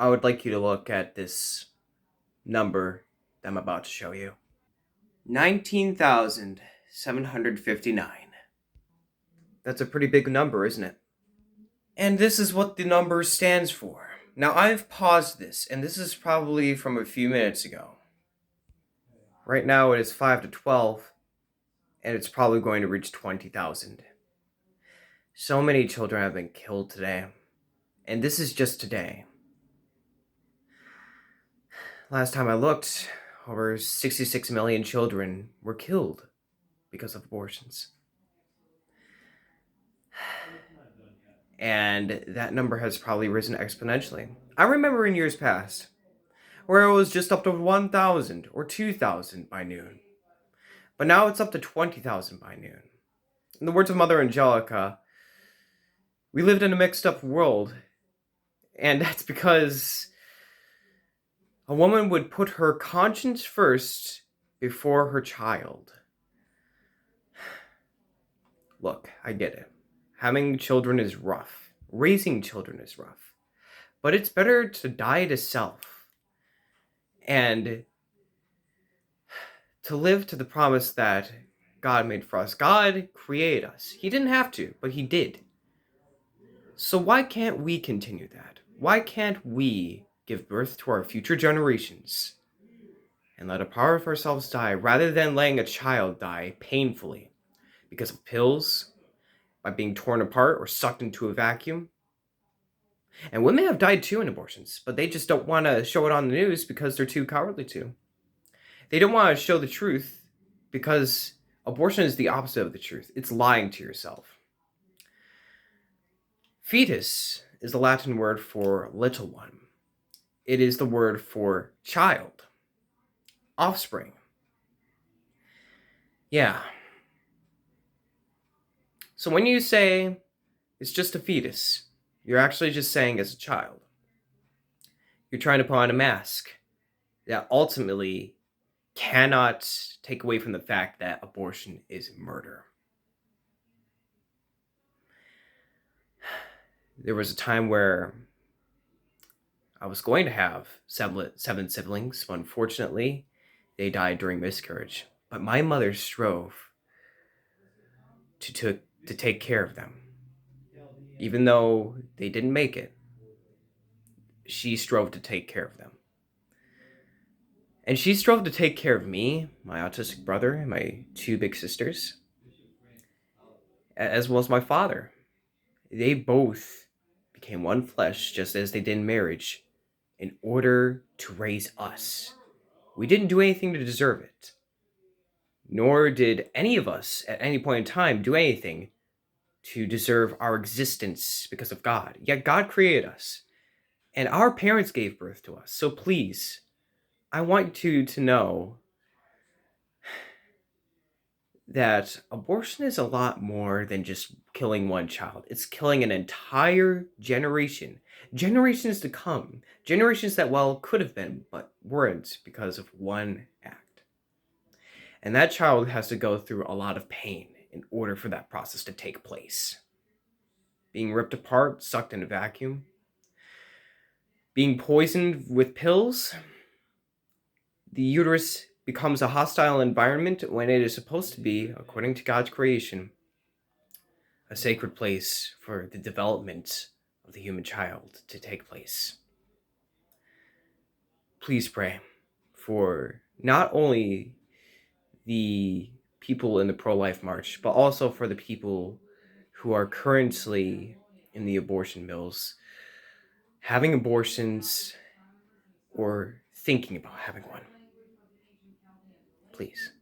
I would like you to look at this number that I'm about to show you. 19,759. That's a pretty big number, isn't it? And this is what the number stands for. Now, I've paused this, and this is probably from a few minutes ago. Right now, it is 5 to 12, and it's probably going to reach 20,000. So many children have been killed today, and this is just today. Last time I looked, over 66 million children were killed because of abortions. And that number has probably risen exponentially. I remember in years past where it was just up to 1,000 or 2,000 by noon. But now it's up to 20,000 by noon. In the words of Mother Angelica, we lived in a mixed up world, and that's because a woman would put her conscience first before her child. Look, I get it. Having children is rough. Raising children is rough. But it's better to die to self and to live to the promise that God made for us. God created us. He didn't have to, but He did. So why can't we continue that? Why can't we give birth to our future generations and let a part of ourselves die rather than letting a child die painfully because of pills, by being torn apart or sucked into a vacuum? And women have died too in abortions, but they just don't want to show it on the news because they're too cowardly to. They don't want to show the truth because abortion is the opposite of the truth. It's lying to yourself. Fetus is the Latin word for little one. It is the word for child, offspring. Yeah. So when you say it's just a fetus, you're actually just saying it's a child. You're trying to put on a mask that ultimately cannot take away from the fact that abortion is murder. There was a time where I was going to have seven siblings, but unfortunately, they died during miscarriage. But my mother strove to take care of them. Even though they didn't make it, she strove to take care of them. And she strove to take care of me, my autistic brother, and my two big sisters, as well as my father. They both became one flesh, just as they did in marriage, in order to raise us. We didn't do anything to deserve it. Nor did any of us, at any point in time, do anything to deserve our existence because of God. Yet God created us. And our parents gave birth to us. So please, I want you to know that abortion is a lot more than just killing one child. It's killing an entire generation. Generations to come. Generations that, well, could have been, but weren't because of one act. And that child has to go through a lot of pain in order for that process to take place. Being ripped apart, sucked in a vacuum, being poisoned with pills. The uterus becomes a hostile environment when it is supposed to be, according to God's creation, a sacred place for the development of the human child to take place. Please pray for not only the people in the pro-life march, but also for the people who are currently in the abortion mills, having abortions or thinking about having one. Please.